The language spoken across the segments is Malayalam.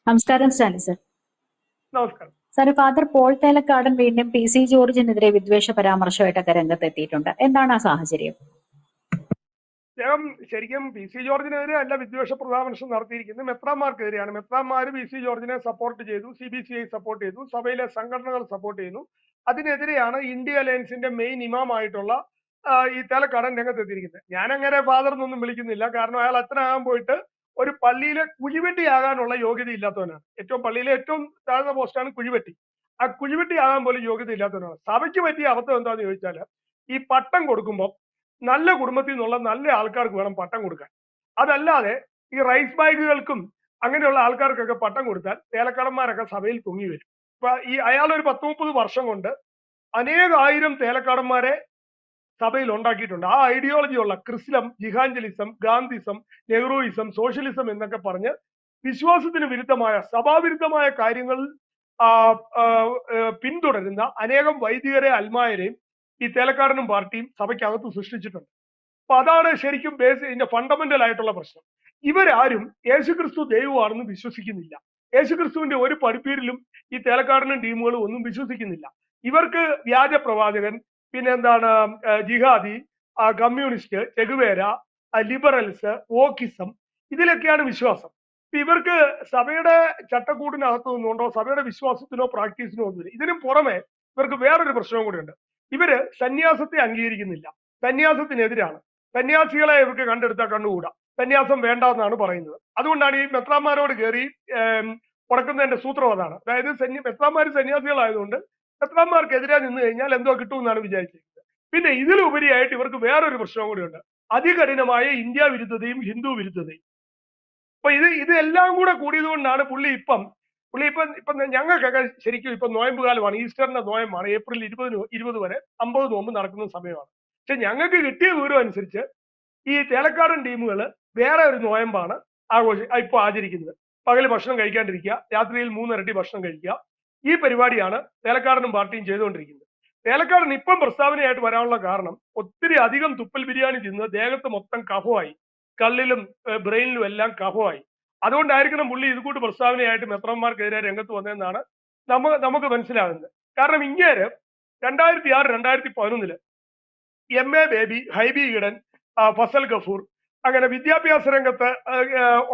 നമസ്കാരം സ്റ്റാലിൻ സർ. നമസ്കാരം സാർ, ഫാദർ പോൾ തേലക്കാടൻ വീണ്ടും പി സി ജോർജിനെതിരെ വിദ്വേഷ പരാമർശമായിട്ടൊക്കെ രംഗത്തെത്തിയിട്ടുണ്ട്. എന്താണ് ആ സാഹചര്യം? അദ്ദേഹം ശരിക്കും പി സി ജോർജിനെതിരെ അല്ല വിദ്വേഷ പരാമർശം നടത്തിയിരിക്കുന്നത്, മെത്രാന്മാർക്കെതിരെയാണ്. മെത്രാന്മാർ പി സി ജോർജിനെ സപ്പോർട്ട് ചെയ്തു, CBCI സപ്പോർട്ട് ചെയ്തു, സഭയിലെ സംഘടനകൾ സപ്പോർട്ട് ചെയ്യുന്നു. അതിനെതിരെയാണ് ഇന്ത്യ അലയൻസിന്റെ മെയിൻ ഇമാമായിട്ടുള്ള ഈ തേലക്കാടൻ രംഗത്തെത്തിയിരിക്കുന്നത്. ഞാൻ അങ്ങനെ ഫാദർ എന്നൊന്നും വിളിക്കുന്നില്ല, കാരണം അയാൾ അച്ഛനാകാൻ പോയിട്ട് ഒരു പള്ളിയിലെ കുഴിവെട്ടിയാകാനുള്ള യോഗ്യത ഇല്ലാത്തവനാണ്. പള്ളിയിലെ ഏറ്റവും താഴ്ന്ന പോസ്റ്റാണ് കുഴിവെട്ടി. ആ കുഴിവെട്ടിയാകാൻ പോലും യോഗ്യത ഇല്ലാത്തവനാണ്. സഭയ്ക്ക് പറ്റിയ അബദ്ധം എന്താണെന്ന് ചോദിച്ചാൽ, ഈ പട്ടം കൊടുക്കുമ്പോൾ നല്ല കുടുംബത്തിൽ നിന്നുള്ള നല്ല ആൾക്കാർക്ക് വേണം പട്ടം കൊടുക്കാൻ. അതല്ലാതെ ഈ റൈസ് ബാഗുകൾക്കും അങ്ങനെയുള്ള ആൾക്കാർക്കൊക്കെ പട്ടം കൊടുത്താൽ തേലക്കാടന്മാരൊക്കെ സഭയിൽ പൊങ്ങി വരും. ഇപ്പൊ അയാൾ ഒരു 10-30 വർഷം കൊണ്ട് അനേകായിരം തേലക്കാടന്മാരെ സഭയിൽ ഉണ്ടാക്കിയിട്ടുണ്ട്. ആ ഐഡിയോളജി ഉള്ള ക്രിസ്ലം, ജിഹാഞ്ചലിസം, ഗാന്ധിസം, നെഹ്റുയിസം, സോഷ്യലിസം എന്നൊക്കെ പറഞ്ഞ് വിശ്വാസത്തിന് വിരുദ്ധമായ, സഭാവിരുദ്ധമായ കാര്യങ്ങൾ പിന്തുടരുന്ന അനേകം വൈദികരെ, അൽമായരെയും ഈ തേലക്കാടനും പാർട്ടിയും സഭയ്ക്കകത്ത് സൃഷ്ടിച്ചിട്ടുണ്ട്. അപ്പൊ അതാണ് ശരിക്കും ഇതിന്റെ ഫണ്ടമെന്റൽ ആയിട്ടുള്ള പ്രശ്നം. ഇവരാരും യേശുക്രിസ്തു ദൈവമാണെന്ന് വിശ്വസിക്കുന്നില്ല. യേശുക്രിസ്തുവിന്റെ ഒരു പഠിപ്പീരിലും ഈ തേലക്കാടനും ടീമുകളും ഒന്നും വിശ്വസിക്കുന്നില്ല. ഇവർക്ക് വ്യാജ പ്രവാചകൻ, പിന്നെ എന്താണ് ജിഹാദി, കമ്മ്യൂണിസ്റ്റ്, ചെഗുവേര, ലിബറൽസ്, വോക്കിസം, ഇതിലൊക്കെയാണ് വിശ്വാസം. ഇവർക്ക് സഭയുടെ ചട്ടക്കൂടിനകത്ത് നിന്നുകൊണ്ടോ സഭയുടെ വിശ്വാസത്തിനോ പ്രാക്ടീസിനോ ഒന്നുമില്ല. ഇതിനും പുറമെ ഇവർക്ക് വേറൊരു പ്രശ്നവും കൂടിയുണ്ട്. ഇവര് സന്യാസത്തെ അംഗീകരിക്കുന്നില്ല, സന്യാസത്തിനെതിരാണ്. സന്യാസികളെ ഇവർക്ക് കണ്ടെടുത്താൽ കണ്ടുകൂടാ, സന്യാസം വേണ്ട എന്നാണ് പറയുന്നത്. അതുകൊണ്ടാണ് ഈ മെത്രാന്മാരോട് കയറി ഉടക്കുന്നതിന്റെ സൂത്രം അതാണ്. അതായത് മെത്രാന്മാർ സന്യാസികളായതുകൊണ്ട് മെത്രാന്മാർക്കെതിരെ നിന്ന് കഴിഞ്ഞാൽ എന്തോ കിട്ടുമെന്നാണ് വിചാരിച്ചിരിക്കുന്നത്. പിന്നെ ഇതിലുപരിയായിട്ട് ഇവർക്ക് വേറൊരു പ്രശ്നവും കൂടിയുണ്ട്, അതികഠിനമായ ഇന്ത്യ വിരുദ്ധതയും ഹിന്ദു വിരുദ്ധതയും. അപ്പൊ ഇതെല്ലാം കൂടെ കൂടിയത് കൊണ്ടാണ് പുള്ളി ഇപ്പം ഞങ്ങൾക്കൊക്കെ ശരിക്കും ഇപ്പൊ നോയമ്പ് കാലമാണ്, ഈസ്റ്ററിന്റെ നോയമ്പാണ്. ഏപ്രിൽ 20 വരെ 50 നോമ്പ് നടക്കുന്ന സമയമാണ്. പക്ഷെ ഞങ്ങൾക്ക് കിട്ടിയ വിവരം അനുസരിച്ച് ഈ തേലക്കാടൻ ടീമുകൾ വേറെ ഒരു നോയമ്പാണ് ഇപ്പൊ ആചരിക്കുന്നത്. പകല് ഭക്ഷണം കഴിക്കാണ്ടിരിക്കുക, രാത്രിയിൽ 3 ഇരട്ടി ഭക്ഷണം കഴിക്കുക. ഈ പരിപാടിയാണ് തേലക്കാടനും പാർട്ടിയും ചെയ്തുകൊണ്ടിരിക്കുന്നത്. തേലക്കാടൻ ഇപ്പം പ്രസ്താവനയായിട്ട് വരാനുള്ള കാരണം, ഒത്തിരി അധികം തുപ്പൽ ബിരിയാണി തിന്ന് ദേഹത്ത് മൊത്തം കഫമായി, കള്ളിലും ബ്രെയിനിലും എല്ലാം കഫമായി. അതുകൊണ്ടായിരിക്കണം പുള്ളി ഇതുകൂട്ട് പ്രസ്താവനയായിട്ട് മെത്രാന്മാർക്കെതിരെ രംഗത്ത് വന്നതെന്നാണ് നമുക്ക് മനസ്സിലാകുന്നത്. കാരണം ഇങ്ങേര് 2006-2011 MA ബേബി, ഹൈബി ഈഡൻ, ഫസൽ ഗഫൂർ, അങ്ങനെ വിദ്യാഭ്യാസ രംഗത്ത്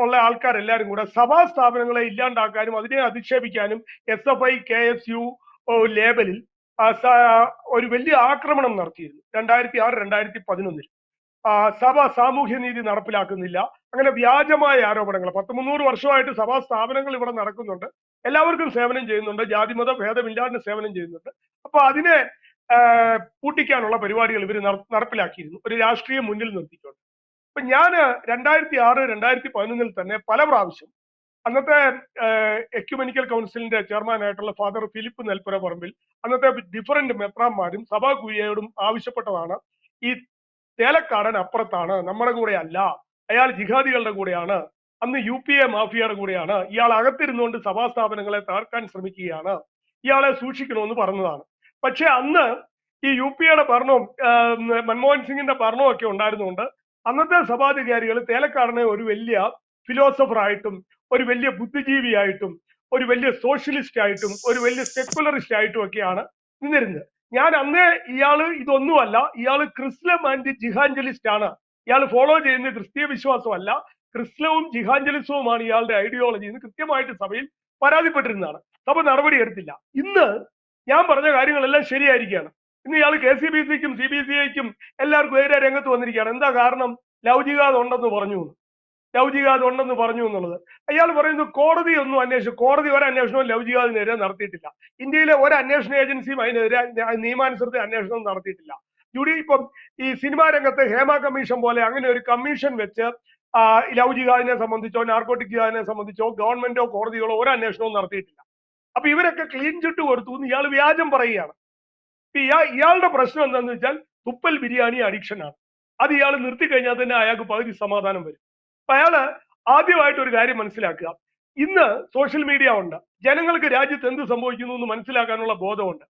ഉള്ള ആൾക്കാരെല്ലാരും കൂടെ സഭാ സ്ഥാപനങ്ങളെ ഇല്ലാണ്ടാക്കാനും അതിനെ അധിക്ഷേപിക്കാനും SFI KSU ലേബലിൽ ഒരു വലിയ ആക്രമണം നടത്തിയിരുന്നു 2006-2011. സഭ സാമൂഹ്യനീതി നടപ്പിലാക്കുന്നില്ല, അങ്ങനെ വ്യാജമായ ആരോപണങ്ങൾ. 300 വർഷമായിട്ട് സഭാ സ്ഥാപനങ്ങൾ ഇവിടെ നടക്കുന്നുണ്ട്, എല്ലാവർക്കും സേവനം ചെയ്യുന്നുണ്ട്, ജാതിമത ഭേദമില്ലാതെ സേവനം ചെയ്യുന്നുണ്ട്. അപ്പൊ അതിനെ പൂട്ടിക്കാനുള്ള പരിപാടികൾ ഇവർ നടപ്പിലാക്കിയിരുന്നു, ഒരു രാഷ്ട്രീയം മുന്നിൽ നിർത്തിക്കൊണ്ട്. അപ്പൊ ഞാൻ 2006-2011 തന്നെ പല പ്രാവശ്യം അന്നത്തെ എക്യുമെനിക്കൽ കൗൺസിലിന്റെ ചെയർമാനായിട്ടുള്ള ഫാദർ ഫിലിപ്പ് നെൽപ്പുര പറമ്പിൽ, അന്നത്തെ ഡിഫറന്റ് മെത്രാന്മാരും സഭാ കുര്യയോടും ആവശ്യപ്പെട്ടതാണ്, ഈ തേലക്കാടൻ അപ്പുറത്താണ്, നമ്മുടെ കൂടെ അല്ല, അയാൾ ജിഹാദികളുടെ കൂടെയാണ്, അന്ന് UPA മാഫിയയുടെ കൂടെയാണ്, ഇയാൾ അകത്തിരുന്നുകൊണ്ട് സഭാ സ്ഥാപനങ്ങളെ തകർക്കാൻ ശ്രമിക്കുകയാണ്, ഇയാളെ സൂക്ഷിക്കണമെന്ന് പറഞ്ഞതാണ്. പക്ഷെ അന്ന് ഈ UPA ഭരണവും മൻമോഹൻ സിംഗിന്റെ ഭരണവും ഒക്കെ ഉണ്ടായിരുന്നുകൊണ്ട് അന്നത്തെ സഭാധികാരികൾ തേലക്കാടനെ ഒരു വലിയ ഫിലോസഫറായിട്ടും ഒരു വലിയ ബുദ്ധിജീവിയായിട്ടും ഒരു വലിയ സോഷ്യലിസ്റ്റ് ആയിട്ടും ഒരു വലിയ സെക്കുലറിസ്റ്റ് ആയിട്ടും ഒക്കെയാണ് നിന്നിരുന്നത്. ഞാൻ അന്നേ ഇയാള് ഇതൊന്നുമല്ല, ഇയാള് ക്രിസ്ലം ആൻഡ് ജിഹാഞ്ചലിസ്റ്റ് ആണ്, ഇയാൾ ഫോളോ ചെയ്യുന്ന ക്രിസ്തീയ വിശ്വാസമല്ല, ക്രിസ്ലവും ജിഹാഞ്ചലിസവുമാണ് ഇയാളുടെ ഐഡിയോളജി എന്ന് കൃത്യമായിട്ട് സഭയിൽ പരാതിപ്പെട്ടിരുന്നതാണ്. സഭ നടപടി എടുത്തില്ല. ഇന്ന് ഞാൻ പറഞ്ഞ കാര്യങ്ങളെല്ലാം ശരിയായിരിക്കുകയാണ്. ഇന്ന് ഇയാൾ KCBCക്കും CBCIക്കും എല്ലാവർക്കും എതിരെ രംഗത്ത് വന്നിരിക്കുകയാണ്. എന്താ കാരണം? ലവ് ജിഹാദ് ഉണ്ടെന്ന് പറഞ്ഞു എന്നുള്ളത്. അയാൾ പറയുന്നു കോടതി ഒന്നും അന്വേഷിച്ചു. കോടതി ഒരു അന്വേഷണവും ലവ് ജിഹാദിനെതിരെ നടത്തിയിട്ടില്ല. ഇന്ത്യയിലെ ഒരു അന്വേഷണ ഏജൻസിയും അതിനെതിരെ നിയമാനുസൃത അന്വേഷണം നടത്തിയിട്ടില്ല. ഇപ്പം ഈ സിനിമാ രംഗത്ത് ഹേമ കമ്മീഷൻ പോലെ അങ്ങനെ ഒരു കമ്മീഷൻ വെച്ച് ലവ് ജിഹാദിനെ സംബന്ധിച്ചോ നാർക്കോട്ടിക് ജിഹാദിനെ സംബന്ധിച്ചോ ഗവൺമെന്റോ കോടതികളോ ഒരു അന്വേഷണവും നടത്തിയിട്ടില്ല. അപ്പൊ ഇവരൊക്കെ ക്ലീൻ ചിട്ട് കൊടുത്തു എന്ന് ഇയാൾ വ്യാജം പറയുകയാണ്. ഇയാളുടെ പ്രശ്നം എന്താണെന്ന് വെച്ചാൽ തുപ്പൽ ബിരിയാണി അഡിക്ഷൻ ആണ്. അത് ഇയാൾ നിർത്തി കഴിഞ്ഞാൽ തന്നെ അയാൾക്ക് പകുതി സമാധാനം വരും. അപ്പൊ അയാള് ആദ്യമായിട്ട് ഒരു കാര്യം മനസ്സിലാക്കുക, ഇന്ന് സോഷ്യൽ മീഡിയ ഉണ്ട്, ജനങ്ങൾക്ക് രാജ്യത്ത് എന്ത് സംഭവിക്കുന്നു എന്ന് മനസ്സിലാക്കാനുള്ള ബോധമുണ്ട്.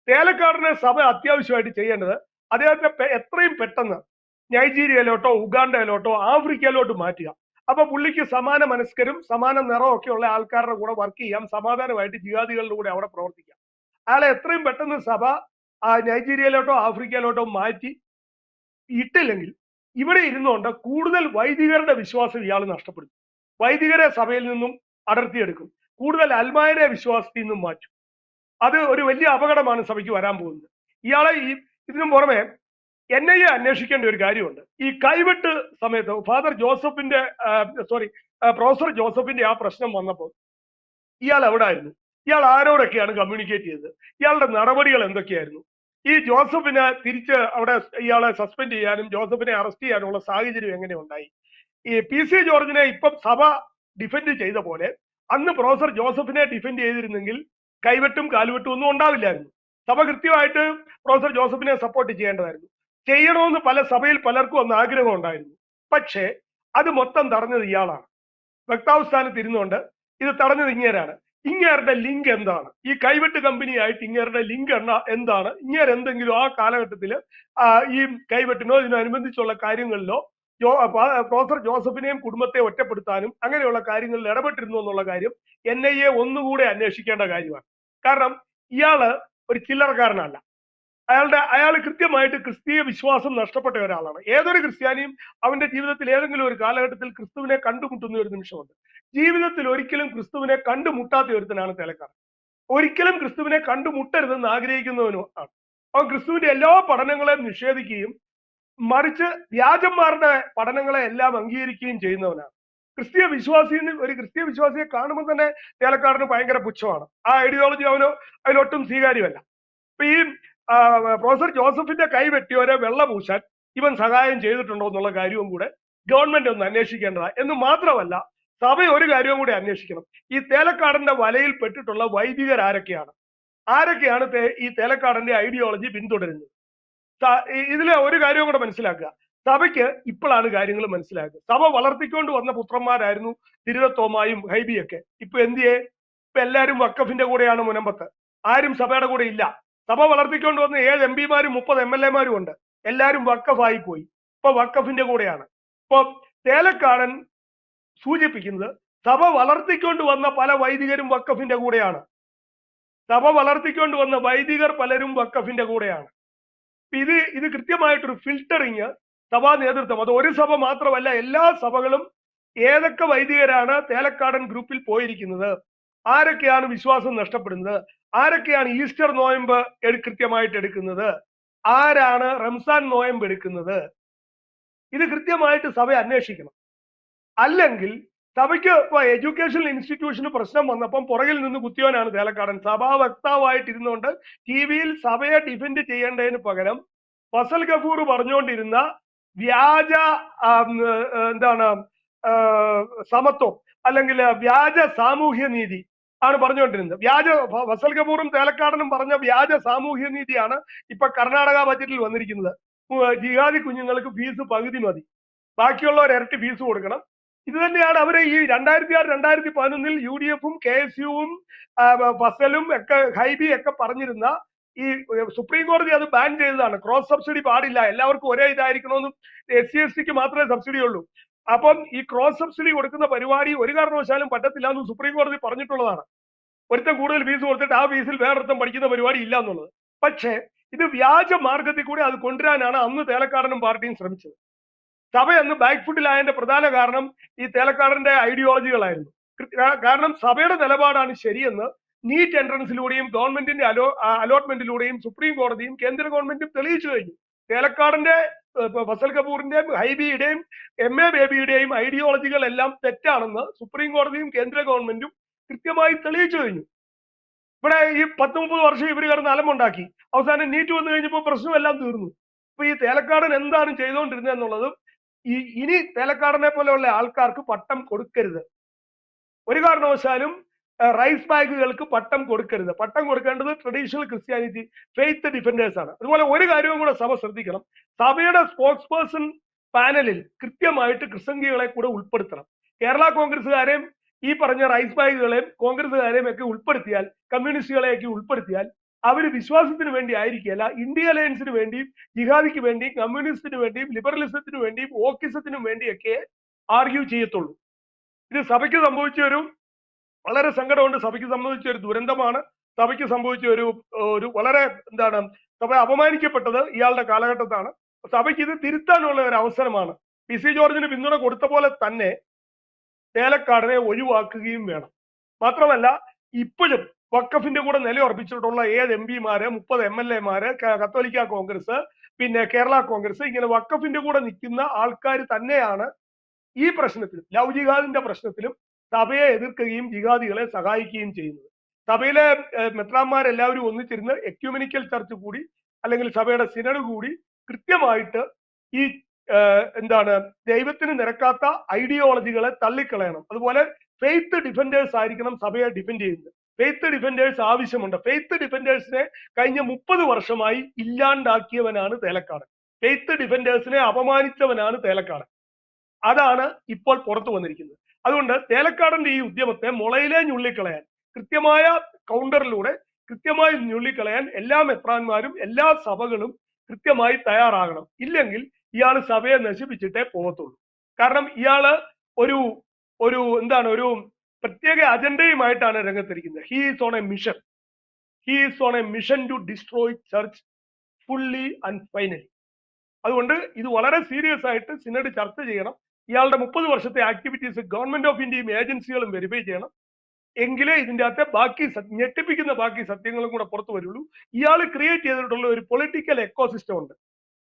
തേലക്കാടനെ സഭ അത്യാവശ്യമായിട്ട് ചെയ്യേണ്ടത് അദ്ദേഹത്തെ എത്രയും പെട്ടെന്ന് നൈജീരിയയിലോട്ടോ ഉഗാണ്ടയിലോട്ടോ ആഫ്രിക്കയിലോട്ട് മാറ്റുക. അപ്പൊ പുള്ളിക്ക് സമാന മനസ്കരും സമാന നിറവും ഒക്കെ ഉള്ള ആൾക്കാരുടെ കൂടെ വർക്ക് ചെയ്യാം, സമാധാനമായിട്ട് ജിഹാദികളുടെ കൂടെ അവിടെ പ്രവർത്തിക്കാം. അയാളെ എത്രയും പെട്ടെന്ന് സഭ നൈജീരിയയിലോട്ടോ ആഫ്രിക്കയിലോട്ടോ മാറ്റി ഇട്ടില്ലെങ്കിൽ ഇവിടെ ഇരുന്നുകൊണ്ട് കൂടുതൽ വൈദികരുടെ വിശ്വാസം ഇയാൾ നഷ്ടപ്പെടും. വൈദികരെ സഭയിൽ നിന്നും അടർത്തിയെടുക്കും, കൂടുതൽ അൽമായരെ വിശ്വാസത്തിൽ നിന്നും മാറ്റും. അത് ഒരു വലിയ അപകടമാണ് സഭയ്ക്ക് വരാൻ പോകുന്നത്. ഇയാളെ ഇതിനും പുറമെ NIA അന്വേഷിക്കേണ്ട ഒരു കാര്യമുണ്ട്. ഈ കൈവെട്ട് സമയത്ത് ഫാദർ ജോസഫിന്റെ പ്രൊഫസർ ജോസഫിന്റെ ആ പ്രശ്നം വന്നപ്പോൾ ഇയാൾ എവിടെ ആയിരുന്നു? ഇയാൾ ആരോടൊക്കെയാണ് കമ്മ്യൂണിക്കേറ്റ് ചെയ്തത്? ഇയാളുടെ നടപടികൾ എന്തൊക്കെയായിരുന്നു? ഈ ജോസഫിനെ തിരിച്ച് അവിടെ ഇയാളെ സസ്പെൻഡ് ചെയ്യാനും ജോസഫിനെ അറസ്റ്റ് ചെയ്യാനുള്ള സാഹചര്യം എങ്ങനെ ഉണ്ടായി? ഈ PC ജോർജിനെ ഇപ്പം സഭ ഡിഫെൻഡ് ചെയ്ത പോലെ അന്ന് പ്രൊഫസർ ജോസഫിനെ ഡിഫെൻഡ് ചെയ്തിരുന്നെങ്കിൽ കൈവെട്ടും കാലുവെട്ടും ഒന്നും ഉണ്ടാവില്ലായിരുന്നു. സഭ കൃത്യമായിട്ട് പ്രൊഫസർ ജോസഫിനെ സപ്പോർട്ട് ചെയ്യേണ്ടതായിരുന്നു. ചെയ്യണമെന്ന് സഭയിൽ പലർക്കും ഒന്ന് ആഗ്രഹം ഉണ്ടായിരുന്നു. പക്ഷേ അത് മൊത്തം തടഞ്ഞത് ഇയാളാണ്. വക്താവ് സ്ഥാനത്ത് ഇരുന്നുകൊണ്ട് ഇത് തടഞ്ഞത് ഇങ്ങേരാണ്. ഇങ്ങേരുടെ ലിങ്ക് എന്താണ്? ഈ കൈവെട്ട് കമ്പനിയായിട്ട് ഇങ്ങേരുടെ ലിങ്ക് എന്താണ്? ഇങ്ങേരെന്തെങ്കിലും ആ കാലഘട്ടത്തിൽ ഈ കൈവെട്ടിനോ ഇതിനനുബന്ധിച്ചുള്ള കാര്യങ്ങളിലോ പ്രൊഫസർ ജോസഫിനെയും കുടുംബത്തെ ഒറ്റപ്പെടുത്താനും അങ്ങനെയുള്ള കാര്യങ്ങളിൽ ഇടപെട്ടിരുന്നു എന്നുള്ള കാര്യം NIA ഒന്നുകൂടെ അന്വേഷിക്കേണ്ട കാര്യമാണ്. കാരണം ഇയാള് ഒരു ചില്ലറക്കാരനല്ല. അയാൾ കൃത്യമായിട്ട് ക്രിസ്തീയ വിശ്വാസം നഷ്ടപ്പെട്ട ഒരാളാണ്. ഏതൊരു ക്രിസ്ത്യാനിയും അവന്റെ ജീവിതത്തിൽ ഏതെങ്കിലും ഒരു കാലഘട്ടത്തിൽ ക്രിസ്തുവിനെ കണ്ടുമുട്ടുന്ന ഒരു നിമിഷമുണ്ട്. ജീവിതത്തിൽ ഒരിക്കലും ക്രിസ്തുവിനെ കണ്ടുമുട്ടാത്ത ഒരുത്തനാണ് തേലക്കാടൻ. ഒരിക്കലും ക്രിസ്തുവിനെ കണ്ടുമുട്ടരുതെന്ന് ആഗ്രഹിക്കുന്നവനും ആണ്. അവൻ ക്രിസ്തുവിന്റെ എല്ലാ പഠനങ്ങളെയും നിഷേധിക്കുകയും മറിച്ച് വ്യാജന്മാരുടെ പഠനങ്ങളെ എല്ലാം അംഗീകരിക്കുകയും ചെയ്യുന്നവനാണ്. ക്രിസ്തീയ വിശ്വാസിയെ കാണുമ്പോൾ തന്നെ തേലക്കാടന് ഭയങ്കര പുച്ഛമാണ്. ആ ഐഡിയോളജി അതിലൊട്ടും സ്വീകാര്യമല്ല. ഇപ്പൊ ഈ പ്രൊഫസർ ജോസഫിന്റെ കൈ വെട്ടിയവരെ വെള്ള പൂശാൻ ഇവൻ സഹായം ചെയ്തിട്ടുണ്ടോ എന്നുള്ള കാര്യവും കൂടെ ഗവൺമെന്റ് ഒന്ന് അന്വേഷിക്കേണ്ടതാണ്. എന്ന് മാത്രമല്ല, സഭ ഒരു കാര്യവും കൂടി അന്വേഷിക്കണം. ഈ തേലക്കാടന്റെ വലയിൽ പെട്ടിട്ടുള്ള വൈദികർ ആരൊക്കെയാണ് ഈ തേലക്കാടന്റെ ഐഡിയോളജി പിന്തുടരുന്നത്? ഇതിലെ ഒരു കാര്യവും കൂടെ മനസ്സിലാക്കുക. സഭയ്ക്ക് ഇപ്പോഴാണ് കാര്യങ്ങൾ മനസ്സിലാക്കുക. സഭ വളർത്തിക്കൊണ്ട് വന്ന പുത്രന്മാരായിരുന്നു തിരുവത്തോമായും ഹൈബിയൊക്കെ. ഇപ്പൊ എന്തിയെ? ഇപ്പൊ എല്ലാവരും വക്കഫിന്റെ കൂടെയാണ് മുനമ്പത്ത്. ആരും സഭയുടെ കൂടെ ഇല്ല. സഭ വളർത്തിക്കൊണ്ട് വന്ന 7 MP-മാരും 30 MLA-മാരും ഉണ്ട്. എല്ലാവരും വക്കഫായി പോയി. ഇപ്പൊ വക്കഫിന്റെ കൂടെയാണ്. ഇപ്പൊ തേലക്കാടൻ സൂചിപ്പിക്കുന്നത് സഭ വളർത്തിക്കൊണ്ട് വന്ന പല വൈദികരും വക്കഫിന്റെ കൂടെയാണ്. സഭ വളർത്തിക്കൊണ്ട് വന്ന വൈദികർ പലരും വക്കഫിന്റെ കൂടെയാണ്. ഇത് കൃത്യമായിട്ടൊരു ഫിൽട്ടറിങ് സഭാ നേതൃത്വം, അത് ഒരു സഭ മാത്രമല്ല, എല്ലാ സഭകളും ഏതൊക്കെ വൈദികരാണ് തേലക്കാടൻ ഗ്രൂപ്പിൽ പോയിരിക്കുന്നത്, ആരൊക്കെയാണ് വിശ്വാസം നഷ്ടപ്പെടുന്നത്, ആരൊക്കെയാണ് ഈസ്റ്റർ നോയമ്പ് കൃത്യമായിട്ട് എടുക്കുന്നത്, ആരാണ് റംസാൻ നോയമ്പ് എടുക്കുന്നത്, ഇത് കൃത്യമായിട്ട് സഭ അന്വേഷിക്കണം. അല്ലെങ്കിൽ സഭയ്ക്ക് ഇപ്പൊ എഡ്യൂക്കേഷണൽ ഇൻസ്റ്റിറ്റ്യൂഷന് പ്രശ്നം വന്നപ്പം പുറകിൽ നിന്ന് കുത്തിയോനാണ് തേലക്കാടൻ. സഭാ വക്താവായിട്ടിരുന്നുകൊണ്ട് TV-യിൽ സഭയെ ഡിഫെൻഡ് ചെയ്യേണ്ടതിന് പകരം ഫസൽ ഗഫൂർ പറഞ്ഞുകൊണ്ടിരുന്ന വ്യാജ സമത്വം അല്ലെങ്കിൽ വ്യാജ സാമൂഹ്യ നീതി ആണ് പറഞ്ഞുകൊണ്ടിരുന്നത്. ഫസൽ ഗഫൂറും തേലക്കാടനും പറഞ്ഞ വ്യാജ സാമൂഹ്യ നീതിയാണ് ഇപ്പൊ കർണാടക ബജറ്റിൽ വന്നിരിക്കുന്നത്. ജിഹാദി കുഞ്ഞുങ്ങൾക്ക് ഫീസ് പകുതി മതി, ബാക്കിയുള്ളവർ ഇരട്ടി ഫീസ് കൊടുക്കണം. ഇത് തന്നെയാണ് അവരെ ഈ 2006-2011 UDF-ഉം KSU-വും ഫസലും ഒക്കെ ഹൈബി ഒക്കെ പറഞ്ഞിരുന്ന. ഈ സുപ്രീം കോടതി അത് ബാൻ ചെയ്തതാണ്. ക്രോസ് സബ്സിഡി പാടില്ല, എല്ലാവർക്കും ഒരേ ഇതായിരിക്കണമെന്നും SC/ST-ക്ക് മാത്രമേ സബ്സിഡി ഉള്ളൂ. അപ്പം ഈ ക്രോസ് സബ്സിഡി കൊടുക്കുന്ന പരിപാടി ഒരു കാരണവശാലും പറ്റത്തില്ല എന്നും സുപ്രീം കോടതി പറഞ്ഞിട്ടുള്ളതാണ്. ഒരുത്തൻ കൂടുതൽ ഫീസ് കൊടുത്തിട്ട് ആ ഫീസിൽ വേറൊരുത്തം പഠിക്കുന്ന പരിപാടി ഇല്ല എന്നുള്ളത്. പക്ഷേ ഇത് വ്യാജ മാർഗത്തിൽ കൂടെ അത് കൊണ്ടുവരാനാണ് അന്ന് തേലക്കാടനും പാർട്ടിയും ശ്രമിച്ചത്. സഭ അന്ന് ബാക്ക് ഫുട്ടിലായതിന്റെ പ്രധാന കാരണം ഈ തേലക്കാടന്റെ ഐഡിയോളജികളായിരുന്നു. കാരണം സഭയുടെ നിലപാടാണ് ശരിയെന്ന് നീറ്റ് എൻട്രൻസിലൂടെയും ഗവൺമെന്റിന്റെ അലോട്ട്മെന്റിലൂടെയും സുപ്രീം കോടതിയും കേന്ദ്ര ഗവൺമെന്റും തെളിയിച്ചു കഴിഞ്ഞു. തേലക്കാടന്റെ, ഫസൽ കപൂറിന്റെയും ഹൈബിയുടെയും MA ബേബിയുടെയും ഐഡിയോളജികൾ എല്ലാം തെറ്റാണെന്ന് സുപ്രീം കോടതിയും കേന്ദ്ര ഗവൺമെന്റും കൃത്യമായി തെളിയിച്ചു കഴിഞ്ഞു. ഇവിടെ ഈ 10-30 വർഷം ഇവർ കിടന്ന് അലമുണ്ടാക്കി. അവസാനം നീറ്റ് വന്നു കഴിഞ്ഞപ്പോൾ പ്രശ്നമെല്ലാം തീർന്നു. ഇപ്പൊ ഈ തേലക്കാടൻ എന്താണ് ചെയ്തുകൊണ്ടിരുന്നത് എന്നുള്ളത്, ഇനി തേലക്കാടനെ പോലെയുള്ള ആൾക്കാർക്ക് പട്ടം കൊടുക്കരുത്. ഒരു കാരണവശാലും റൈസ് ബാഗുകൾക്ക് പട്ടം കൊടുക്കരുത്. പട്ടം കൊടുക്കേണ്ടത് ട്രഡീഷണൽ ക്രിസ്ത്യാനിറ്റി ഫെയ്ത്ത് ഡിഫൻഡേഴ്സ് ആണ്. അതുപോലെ ഒരു കാര്യവും കൂടെ സഭ ശ്രദ്ധിക്കണം. സഭയുടെ സ്പോക്സ് പേഴ്സൺ പാനലിൽ കൃത്യമായിട്ട് ക്രിസ്തംഗികളെ കൂടെ ഉൾപ്പെടുത്തണം. കേരള കോൺഗ്രസ്സുകാരെയും ഈ പറഞ്ഞ റൈസ് ബാഗുകളെയും കോൺഗ്രസ്സുകാരെയും ഒക്കെ ഉൾപ്പെടുത്തിയാൽ, കമ്മ്യൂണിസ്റ്റുകളെയൊക്കെ ഉൾപ്പെടുത്തിയാൽ അവർ വിശ്വാസത്തിന് വേണ്ടി ആയിരിക്കില്ല, ഇന്ത്യ അലയൻസിന് വേണ്ടിയും ജിഹാദിക്ക് വേണ്ടിയും കമ്മ്യൂണിസ്റ്റിന് വേണ്ടിയും ലിബറലിസത്തിന് വേണ്ടിയും വോക്കിസത്തിനും വേണ്ടിയൊക്കെ ആർഗ്യൂ ചെയ്യത്തുള്ളൂ. ഇത് സഭയ്ക്ക് സംഭവിച്ച ഒരു വളരെ സങ്കടമുണ്ട്. സഭയ്ക്ക് സംഭവിച്ച ഒരു ദുരന്തമാണ്. സഭയ്ക്ക് സംഭവിച്ച ഒരു വളരെ എന്താണ്, സഭ അപമാനിക്കപ്പെട്ടത് ഇയാളുടെ കാലഘട്ടത്താണ്. സഭയ്ക്ക് ഇത് തിരുത്താനുള്ള ഒരു അവസരമാണ്. പി സി ജോർജിന് പിന്തുണ കൊടുത്ത പോലെ തന്നെ തേലക്കാടിനെ ഒഴിവാക്കുകയും വേണം. മാത്രമല്ല, ഇപ്പോഴും വഖഫിന്റെ കൂടെ നിലയുറപ്പിച്ചിട്ടുള്ള 7 MP-മാര്, 30 MLA-മാര്, കത്തോലിക്ക കോൺഗ്രസ്, പിന്നെ കേരള കോൺഗ്രസ്, ഇങ്ങനെ വഖഫിന്റെ കൂടെ നിൽക്കുന്ന ആൾക്കാർ തന്നെയാണ് ഈ പ്രശ്നത്തിലും, ലവ് ജിഹാദിന്റെ പ്രശ്നത്തിലും സഭയെ എതിർക്കുകയും ജിഹാദികളെ സഹായിക്കുകയും ചെയ്യുന്നത്. സഭയിലെ മെത്രാന്മാരെല്ലാവരും ഒന്നിച്ചിരുന്ന് എക്യുമെനിക്കൽ ചർച്ച് കൂടി, അല്ലെങ്കിൽ സഭയുടെ സിനഡ് കൂടി കൃത്യമായിട്ട് ഈ എന്താണ്, ദൈവത്തിന് നിരക്കാത്ത ഐഡിയോളജികളെ തള്ളിക്കളയണം. അതുപോലെ ഫെയ്ത്ത് ഡിഫൻഡേഴ്സ് ആയിരിക്കണം സഭയെ ഡിഫെൻഡ് ചെയ്യുന്നത്. ഫെയ്ത്ത് ഡിഫൻഡേഴ്സ് ആവശ്യമുണ്ട്. ഫെയ്ത്ത് ഡിഫൻഡേഴ്സിനെ കഴിഞ്ഞ 30 വർഷമായി ഇല്ലാണ്ടാക്കിയവനാണ് തേലക്കാട്. ഫെയ്ത്ത് ഡിഫൻഡേഴ്സിനെ അപമാനിച്ചവനാണ് തേലക്കാട്. അതാണ് ഇപ്പോൾ പുറത്തു വന്നിരിക്കുന്നത്. അതുകൊണ്ട് തേലക്കാടന്റെ ഈ ഉദ്യമത്തെ മുളയിലെ ഞുള്ളിക്കളയാൻ, കൃത്യമായ കൗണ്ടറിലൂടെ കൃത്യമായി ഞുള്ളിക്കളയാൻ എല്ലാ മെത്രാന്മാരും എല്ലാ സഭകളും കൃത്യമായി തയ്യാറാകണം. ഇല്ലെങ്കിൽ ഇയാൾ സഭയെ നശിപ്പിച്ചിട്ടേ പോകത്തുള്ളൂ. കാരണം ഇയാള് ഒരു ഒരു പ്രത്യേക അജണ്ടയുമായിട്ടാണ് രംഗത്തിരിക്കുന്നത്. He is on a mission to destroy church fully and finally. അതുകൊണ്ട് ഇത് വളരെ സീരിയസ് ആയിട്ട് സിനഡ് ചർച്ച ചെയ്യണം. ഇയാളുടെ 30 വർഷത്തെ ആക്ടിവിറ്റീസ് ഗവൺമെന്റ് ഓഫ് ഇന്ത്യയും ഏജൻസികളും വെരിഫൈ ചെയ്യണം. എങ്കിലേ ഇതിന്റെ അകത്തെ ഞെട്ടിപ്പിക്കുന്ന ബാക്കി സത്യങ്ങളും കൂടെ പുറത്തു വരുള്ളൂ. ഇയാൾ ക്രിയേറ്റ് ചെയ്തിട്ടുള്ള ഒരു പൊളിറ്റിക്കൽ എക്കോസിസ്റ്റം ഉണ്ട്.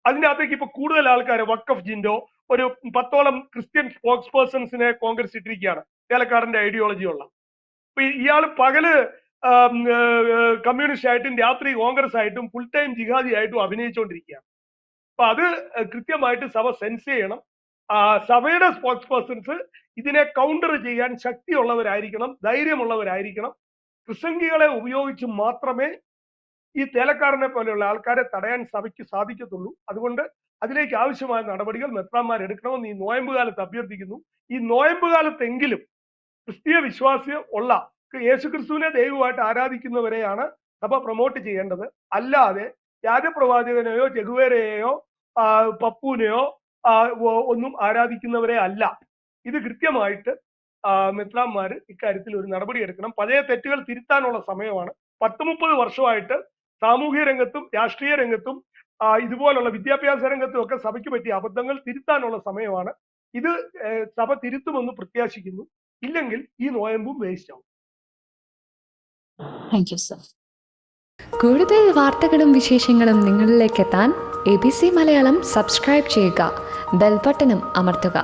അതിന്റെ അകത്തേക്ക് ഇപ്പൊ കൂടുതൽ ആൾക്കാർ വഖഫ് ജിൻഡോ, ഒരു 10ഓളം ക്രിസ്ത്യൻ സ്പോക്സ് പേഴ്സൺസിനെ കോൺഗ്രസ് ഇട്ടിരിക്കുകയാണ്, തേലക്കാടിന്റെ ഐഡിയോളജി ഉള്ള. ഇപ്പൊ ഇയാൾ പകല് കമ്മ്യൂണിസ്റ്റ് ആയിട്ടും രാത്രി കോൺഗ്രസ് ആയിട്ടും ഫുൾ ടൈം ജിഹാദി ആയിട്ടും അഭിനയിച്ചുകൊണ്ടിരിക്കുകയാണ്. അപ്പൊ അത് കൃത്യമായിട്ട് സഭ സെൻസ് ചെയ്യണം. സഭയുടെ സ്പോക്സ് പേഴ്സൺസ് ഇതിനെ കൗണ്ടർ ചെയ്യാൻ ശക്തിയുള്ളവരായിരിക്കണം, ധൈര്യമുള്ളവരായിരിക്കണം. പ്രസംഗികളെ ഉപയോഗിച്ച് മാത്രമേ ഈ തേലക്കാരനെ പോലെയുള്ള ആൾക്കാരെ തടയാൻ സഭയ്ക്ക് സാധിക്കത്തുള്ളൂ. അതുകൊണ്ട് അതിലേക്ക് ആവശ്യമായ നടപടികൾ മെത്രാന്മാർ എടുക്കണമെന്ന് ഈ നോയമ്പ് കാലത്ത് അഭ്യർത്ഥിക്കുന്നു. ഈ നോയമ്പ് കാലത്തെങ്കിലും ക്രിസ്തീയ വിശ്വാസം ഉള്ള, യേശുക്രിസ്തുവിനെ ദൈവമായിട്ട് ആരാധിക്കുന്നവരെയാണ് സഭ പ്രൊമോട്ട് ചെയ്യേണ്ടത്. അല്ലാതെ വ്യാജപ്രവാചകനെയോ ചെഗുവേരയെയോ പപ്പുവിനെയോ ഒന്നും ആരാധിക്കുന്നവരെ അല്ല. ഇത് കൃത്യമായിട്ട് മെത്രാന്മാർ ഇക്കാര്യത്തിൽ ഒരു നടപടി എടുക്കണം. പഴയ തെറ്റുകൾ തിരുത്താനുള്ള സമയമാണ്. 10-30 വർഷമായിട്ട് സാമൂഹ്യ രംഗത്തും രാഷ്ട്രീയ രംഗത്തും ഇതുപോലുള്ള വിദ്യാഭ്യാസ രംഗത്തും ഒക്കെ സഭയ്ക്ക് പറ്റിയ അബദ്ധങ്ങൾ തിരുത്താനുള്ള സമയമാണ്. ഇത് സഭ തിരുത്തുമെന്ന് പ്രത്യാശിക്കുന്നു. ഇല്ലെങ്കിൽ ഈ നോയമ്പും വേസ്റ്റ് ആവും. Thank you sir. കൂടുതൽ വാർത്തകളും വിശേഷങ്ങളും നിങ്ങളിലേക്ക് എത്താൻ ABC മലയാളം സബ്സ്ക്രൈബ് ചെയ്യുക, ബെൽ ബട്ടണും അമർത്തുക.